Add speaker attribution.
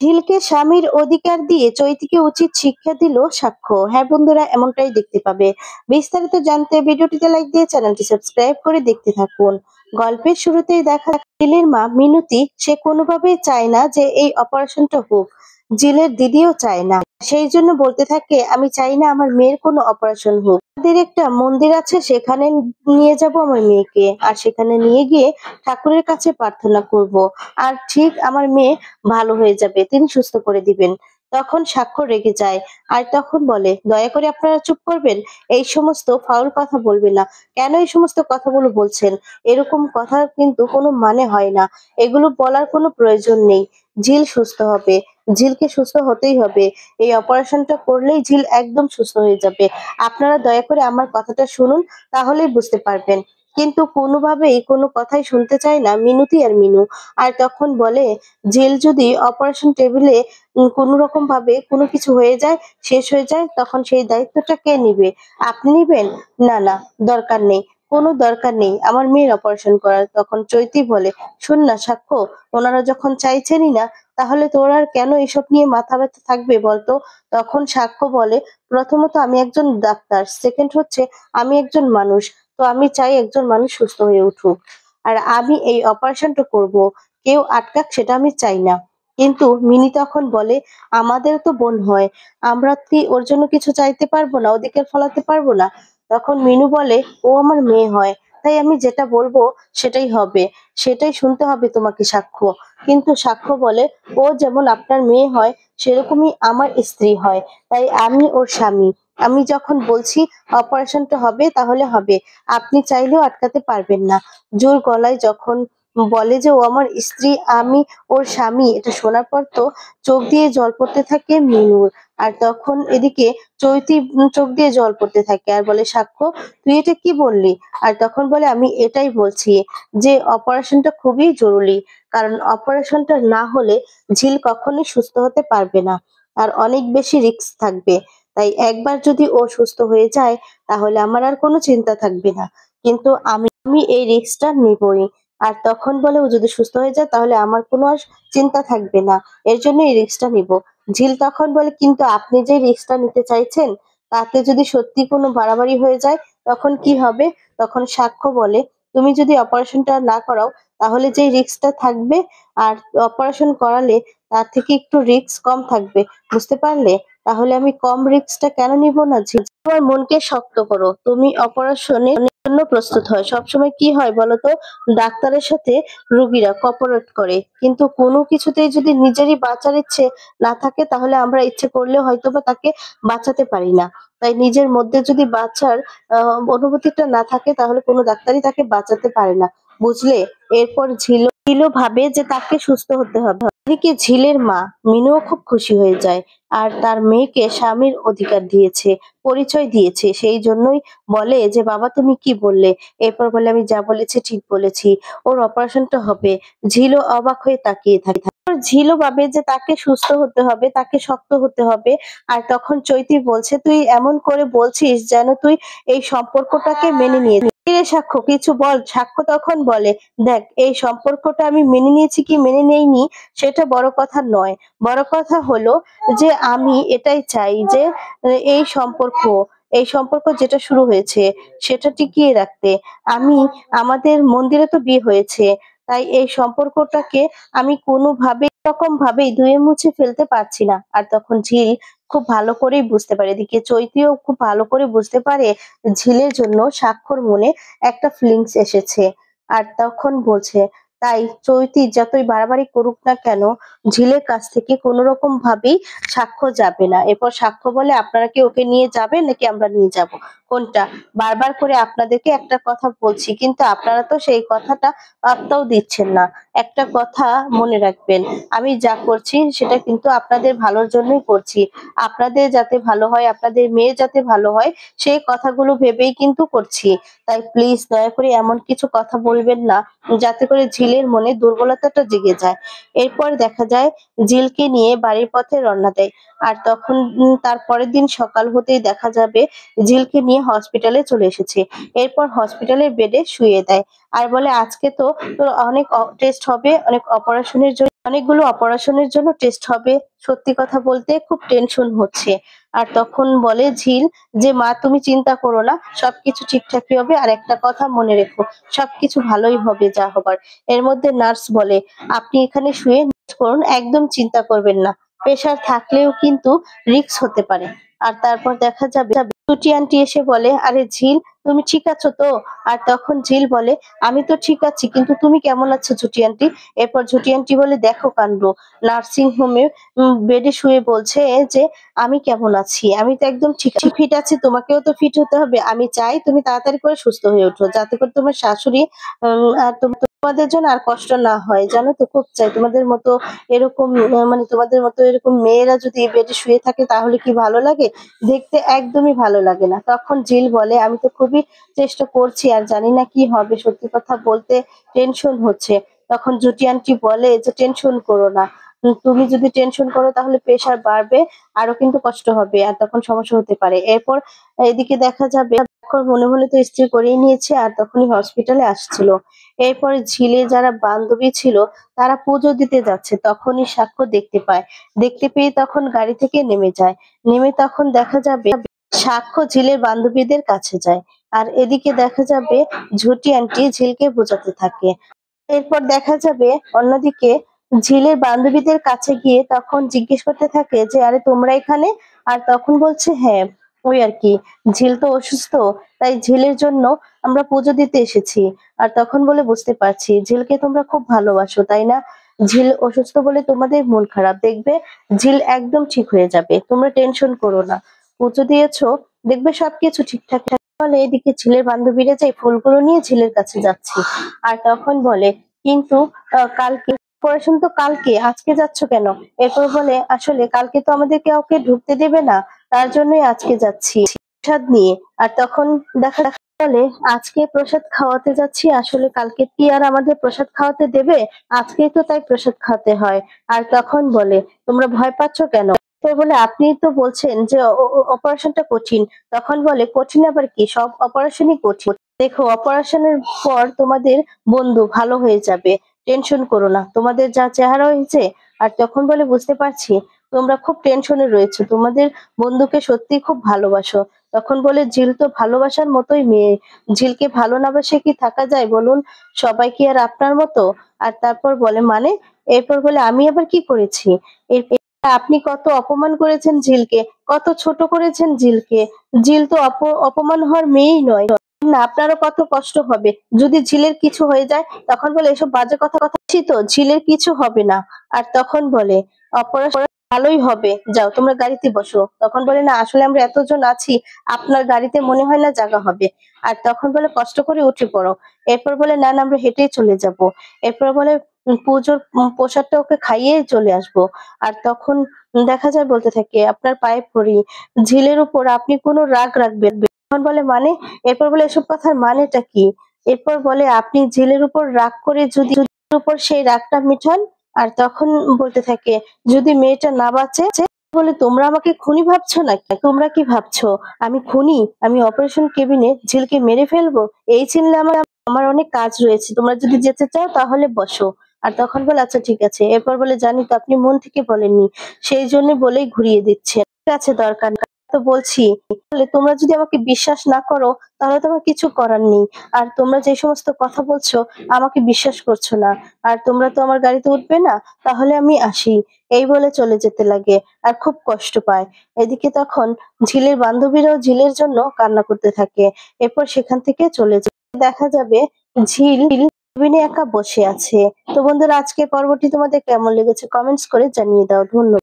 Speaker 1: ঝিলকে স্বামীর অধিকার দিয়ে চৈতিকে উচিত শিক্ষা দিল সাক্ষ্য। হ্যাঁ বন্ধুরা, এমনটাই দেখতে পাবে। বিস্তারিত জানতে ভিডিওটিতে লাইক দিয়ে চ্যানেলটি সাবস্ক্রাইব করে দেখতে থাকুন। গল্পের শুরুতেই দেখা জিলের মা মিনতি, সে কোনোভাবেই চায় না যে এই অপারেশনটা হোক। জিলের দিদিও চায় না, সেই জন্য বলতে থাকে, আমি চাই না আমার মেয়ের কোনো অপারেশন হোক। আমাদের একটা মন্দির আছে, সেখানে নিয়ে যাব আমার মেয়েকে, আর সেখানে নিয়ে গিয়ে ঠাকুরের কাছে প্রার্থনা করব। আর ঠিক আমার মেয়ে ভালো হয়ে যাবে, তিনি সুস্থ করে দিবেন। তখন সাক্ষ্য রেগে যায়, আর তখন বলে, দয়া করে আপনারা চুপ করবেন, এই সমস্ত ফাউল কথা বলবেন না। কেন এই সমস্ত কথাগুলো বলছেন? এরকম কথা কিন্তু কোনো মানে হয় না, এগুলো বলার কোনো প্রয়োজন নেই। ঝিল সুস্থ হবে, ঝিলকে সুস্থ হতেই হবে। এই অপারেশনটা করলেই ঝিল একদম সুস্থ হয়ে যাবে। আপনারা দয়া করে আমার কথাটা শুনুন, তাহলেই বুঝতে পারবেন। কিন্তু কোনোভাবেই কোনো কথাই শুনতে চায় না মিনতি আর মিনু। আর তখন বলে, জেল যদি অপারেশন টেবিলে কোনো রকম ভাবে কোনো কিছু হয়ে যায়, শেষ হয়ে যায়, তখন সেই দায়িত্বটা কে নিবে? আপনি নিবেন? না না, দরকার নেই, কোনো দরকার নেই আমার মেয়ের অপারেশন করার। তখন চৈতি বলে, শোন না সাক্ষ্য, ওনারা যখন চাইছেনই না, তাহলে তোর আর কেন এসব নিয়ে মাথা ব্যথা থাকবে বলতো? তখন সাক্ষ্য বলে, প্রথমত আমি একজন ডাক্তার, সেকেন্ড হচ্ছে আমি একজন মানুষ। তো আমি চাই একজন মানুষ সুস্থ হয়ে উঠুক, আর আমি এই অপারেশনটা করব, কেউ আটকাক সেটা আমি চাই না। কিন্তু মিনি তখন বলে, আমাদের তো বোন হয়, আমরা কি ওর জন্য কিছু চাইতে পারবো না, ওদিকে ফলাতে পারবো না? তখন মিনু বলে, ও আমার মেয়ে হয়, তাই আমি যেটা বলবো সেটাই হবে, সেটাই শুনতে হবে তোমাকে সাক্ষ্য। কিন্তু সাক্ষ্য বলে, ও যেমন আপনার মেয়ে হয়, সেরকমই আমার স্ত্রী হয়, তাই আমি ওর স্বামী। আমি যখন বলছি অপারেশনটা হবে, তাহলে হবে, আপনি চাইলেও আটকাতে পারবেন না। জোর গলায় যখন বলে যে ও আমার স্ত্রী, আমি ওর স্বামী, এটা শোনার পর তো চোখ দিয়ে জল পড়তে থাকে মিনুর। আর তখন এদিকে চৈতি চোখ দিয়ে জল পড়তে থাকে, আর বলে, সাক্ষ্য তুই এটা কি বললি? আর তখন বলে, আমি এটাই বলছি যে অপারেশনটা খুবই জরুরি, কারণ অপারেশনটা না হলে ঝিল কখনোই সুস্থ হতে পারবে না, আর অনেক বেশি রিস্ক থাকবে। তাই একবার যদি ও সুস্থ হয়ে যায়, তাহলে আমার আর কোনো চিন্তা থাকবে না, কিন্তু আমি এই রিস্কটা নিবই। আর তখন বলে, ও যদি সুস্থ হয়ে যায় তাহলে আমার কোনো আর চিন্তা থাকবে না, এর জন্য এই রিস্কটা নিব। ঝিল তখন বলে, কিন্তু আপনি যে রিস্কটা নিতে চাইছেন, তাতে যদি সত্যি কোনো বাড়াবাড়ি হয়ে যায়, তখন কি হবে? তখন সাক্ষ্য বলে, তুমি যদি অপারেশনটা না করাও, তাহলে যে রিস্কটা থাকবে, আর অপারেশন করালে তার থেকে একটু রিস্ক কম থাকবে, বুঝতে পারলে? তাহলে আমি কম রিস্কটা কেন নিব না? ঝিল, তোমার মনকে শক্ত করো, তুমি অপারেশনের জন্য প্রস্তুত হয়। সবসময় কি হয় বলতো, ডাক্তারের সাথে রোগীরা কপারেট করে, কিন্তু কোনো কিছুতেই যদি নিজেরই বাঁচার ইচ্ছে না থাকে, তাহলে আমরা ইচ্ছে করলেও হয়তোবা তাকে বাঁচাতে পারি না। তাই নিজের মধ্যে যদি বাঁচার অনুভূতিটা না থাকে, তাহলে কোনো ডাক্তারই তাকে বাঁচাতে পারে না, বুঝলে? এরপর ঝিলও ভাবে যে তাকে সুস্থ হতে হবে। এদিকে ঝিলের মা মিনুও খুব খুশি হয়ে যায়, আর তার মেয়েকে স্বামীর অধিকার দিয়েছে, পরিচয় দিয়েছে, সেই জন্যই বলে যে, বাবা তুমি কি বললে? এরপর বলে, আমি যা বলেছি ঠিক বলেছি, ওর অপারেশনটা হবে। ঝিলও অবাক হয়ে তাকিয়ে থাকে। ঝিলও ভাবে যে তাকে সুস্থ হতে হবে, তাকে শক্ত হতে হবে। আর তখন চৈতি বলছে, তুই এমন করে বলছিস যেন তুই এই সম্পর্কটাকে মেনে নিয়েছিস। কি রে সাক্ষ্য, কিছু বল। সাক্ষ্য তখন বলে, দেখ, এই সম্পর্কটা আমি মেনে নিয়েছি কি মেনে নেইনি সেটা বড় কথা নয়, বড় কথা হলো যে আমি এটাই চাই যে এই সম্পর্ক যেটা শুরু হয়েছে সেটা টিকিয়ে রাখতে। আমি আমাদের মন্দিরে তো বিয়ে হয়েছে, তাই এই সম্পর্কটাকে আমি কোনোভাবে রকম ভাবেই ধুয়ে মুছে ফেলতে পারছি না। আর তখন ঝিল খুব ভালো করেই বুঝতে পারে, এদিকে চৈতিও খুব ভালো করে বুঝতে পারে ঝিলের জন্য সাক্ষর মনে একটা ফিলিংস এসেছে। আর তখন বলছে, তাই চৈতি যতই বাড়াবাড়ি করুক না কেন, ঝিলের কাছ থেকে কোনো রকম ভাবেই সাক্ষ্য যাবে না। এরপর সাক্ষ্য বলে, আপনারা কি ওকে নিয়ে যাবেন নাকি আমরা নিয়ে যাব? কোনটা? বারবার করে আপনাদেরকে একটা কথা বলছি, কিন্তু আপনারা তো সেই কথাটা পাত্তাও দিচ্ছেন না। একটা কথা মনে রাখবেন, আমি যা করছি সেটা কিন্তু আপনাদের ভালোর জন্যই করছি। আপনাদের যাতে ভালো হয়, আপনাদের মেয়ে যাতে ভালো হয়, সেই কথাগুলো ভেবেই কিন্তু করছি। তাই প্লিজ দয়া করে এমন কিছু কথা বলবেন না যাতে করে ঝিলের মনে দুর্বলতাটা জেগে যায়। এরপর দেখা যায় ঝিলকে নিয়ে বাড়ির পথে রওনা দেয়। আর তখন তার পরের দিন সকাল হতেই দেখা যাবে ঝিলকে নিয়ে হসপিটালে চলে এসেছে। এরপর হসপিটালের বেডে শুইয়ে দেয়, আর বলে, আজকে তো তোর অনেক টেস্ট হবে, অনেক অপারেশনের জন্য অনেকগুলো অপারেশনের জন্য টেস্ট হবে। সত্যি কথা বলতে খুব টেনশন হচ্ছে। আর তখন বলে ঝিল যে, "মা তুমি চিন্তা করো না। সবকিছু ঠিকঠাকই হবে। আর একটা কথা মনে রেখো, সবকিছু ভালোই হবে যা হবার।" এর মধ্যে নার্স বলে, "আপনি এখানে শুয়ে রেস্ট করুন, একদম চিন্তা করবেন না। প্রেশার থাকলেও কিন্তু রিস্ক হতে পারে।" আর তারপর দেখা যাবে ছুটি আন্টি এসে বলে, "আরে ঝিল তুমি ঠিক আছো তো?" আর তখন ঝিল বলে, "আমি তো ঠিক আছি। কিন্তু তুমি কেমন আছো ঝুঁটি আন্টি?" এরপর ঝুঁটি আন্টি বলে, "দেখো কাণ্ড, নার্সিং হোমে বেডে শুয়ে বলছে যে আমি কেমন আছি? আমি তো একদম ঠিক ফিট আছি। তোমাকেও তো ফিট হতে হবে। আমি চাই তুমি তাড়াতাড়ি করে সুস্থ হয়ে ওঠো। যাতে করে তোমার শাশুড়ি আর তোমাদের জন্য আর কষ্ট না হয়। জানো তো খুব চাই তোমাদের মতো এরকম মানে তোমাদের মতো এরকম মেয়েরা যদি বেডে শুয়ে থাকে তাহলে কি ভালো লাগে? দেখতে একদমই ভালো লাগে না।" তখন জিল বলে, "আমি তো খুবই চেষ্টা করছি আর জানি না কি হবে। সত্যি কথা বলতে টেনশন হচ্ছে।" তখন জুটি আন্টি বলে যে, "টেনশন করো না। তুমি যদি টেনশন করো তাহলে প্রেশার বাড়বে, আরো কিন্তু কষ্ট হবে। আর তখন সমস্যা হতে পারে।" এরপর এদিকে দেখা যাবে এখন মনে, মনে তো স্থির করেই নিয়েছে আর তখনই হসপিটালে আসছিল। এরপরে ঝিলে যারা বান্ধবী ছিল তারা পুজো দিতে যাচ্ছে। তখনই সাক্ষ্য দেখতে পায়। দেখতে পেয়ে তখন গাড়ি থেকে নেমে যায়। নেমে তখন দেখা যাবে সাক্ষ্য ঝিলের বান্ধবীদের কাছে যায়। আর এদিকে দেখা যাবে ঝুঁটি আন্টি ঝিলকে বোঝাতে থাকে। এরপর দেখা যাবে অন্যদিকে ঝিলের বান্ধবীদের কাছে গিয়ে তখন জিজ্ঞেস করতে থাকে যে, "আরে তোমরা এখানে?" আর তখন বলছে, "হ্যাঁ, ওই আরকি। ঝিল তো অসুস্থ, তাই ঝিলের জন্য আমরা পুজো দিতে এসেছি।" আর তখন বলে, "বুঝতে পারছি। ঝিলকে তোমরা খুব ভালোবাসো, তাই না? ঝিল অসুস্থ বলে তোমাদের মন খারাপ। দেখবে ঝিল একদম ঠিক হয়ে যাবে। তোমরা টেনশন করো না। পুজো দিয়েছো, দেখবে সবকিছু ঠিকঠাক বলে এদিকে ঝিলের বান্ধবীরা যে ফুলগুলো নিয়ে ঝিলের কাছে যাচ্ছে। আর তখন বলে, "কিন্তু কালকে অপারেশন তো কালকে, আজকে যাচ্ছ কেন?" এরপর বলে, "আসলে কালকে তো আমাদের কাউকে ঢুকতে দেবে না, তার জন্যই আজকে যাচ্ছি প্রসাদ নিয়ে।" আর তখন দেখা বলে, "আজকে প্রসাদ খাওয়াতে যাচ্ছি, আসলে কালকে কি আর আমাদের প্রসাদ খাওয়াতে দেবে? আজকেই তো তাই প্রসাদ খাওয়াতে হয়।" আর তখন বলে, "তোমরা ভয় পাচ্ছ কেন?" তো বলে, "আপনিই তো বলছেন যে অপারেশনটা কঠিন।" তখন বলে, "কঠিন আবার কি? সব অপারেশনই কঠিন। দেখো অপারেশনের পর তোমাদের বন্ধু ভালো হয়ে যাবে। টেনশন করো না। তোমাদের যা চেহারা হয়েছে।" আর তখন বলে, "বুঝতে পারছি তোমরা খুব টেনশনে রয়েছো। তোমাদের বন্ধুকে সত্যিই খুব ভালোবাসো।" তখন বলে, "ঝিল তো ভালোবাসার মতোই মেয়ে। ঝিলকে ভালো না বেসে কি থাকা যায় বলুন? সবাই কি আর আপনার মতো?" আর তারপর বলে, "মানে?" এরপর বলে, "আমি আবার কি করেছি? আপনি কত অপমান করেছেন ঝিলকে, কত ছোট করেছেন ঝিলকে। ঝিল তো অপমান হওয়ার মেয়েই নয়। না আপনারও কত কষ্ট হবে। যদি ঝিলের কিছু হয়ে যায়?" তখন বলে, "এসব বাজে কথা বলছি তো, ঝিলের কিছু হবে না।" আর তখন বলে, "অপারেশন ভালোই হবে। যাও তোমরা গাড়িতে বসো।" তখন বলে, "না আসলে আমরা এতজন আছি, আপনার গাড়িতে মনে হয় না জায়গা হবে।" আর তখন বলে, "কষ্ট করে উঠে পড়ো।" এরপর বলে, "না, না আমরা হেঁটেই চলে যাবো।" এরপর বলে, পুজোর প্রসাদটা ওকে খাইয়েই চলে আসবো।" আর তখন দেখা যায় বলতে থাকে, "আপনার পায়ে পড়ি। ঝিলের উপর আপনি কোনো রাগ রাখবেন না।" তখন বলে, "মানে?" এরপর বলে, "এসব কথার মানেটা কি?" এরপর বলে, "আপনি ঝিলের উপর রাগ করে যদি উপর সেই রাগটা মিটান।" আর তখন বলতে থাকে, "যদি মেয়েটা না বাঁচে?" বলে, "তোমরা আমাকে খুনি ভাবছো নাকি? তোমরা কি ভাবছো আমি খুনি? আমি অপারেশন কেবিনে ঝিলকে মেরে ফেলবো? এই চিনলে আমার আমার অনেক কাজ রয়েছে। তোমরা যদি যেতে চাও তাহলে বসো।" আর তখন বলে, "আচ্ছা ঠিক আছে।" এরপর বলে, "জানি তো আপনি মন থেকে বলেননি। সেই জন্য বলেই ঘুরিয়ে দিচ্ছেন। ঠিক আছে দরকার নেই। তো বলছি বলে, তোমরা যদি আমাকে বিশ্বাস না করো তাহলে তো আমার কিছু করার নেই। আর তোমরা যে সমস্ত কথা বলছো আমাকে বিশ্বাস করছো না। আর তোমরা তো আমার গাড়িতে উঠবে না, তাহলে আমি আসি।" এই বলে চলে যেতে লাগে আর খুব কষ্ট পায়। এদিকে তখন ঝিলের বান্ধবীরাও ঝিলের জন্য কান্না করতে থাকে। এরপর সেখান থেকে চলে যায়। দেখা যাবে ঝিল কেবিনে একা বসে আছে। তো বন্ধুরা আজকের পর্বটি তোমাদের কেমন লেগেছে কমেন্টস করে জানিয়ে দাও। ধন্যবাদ।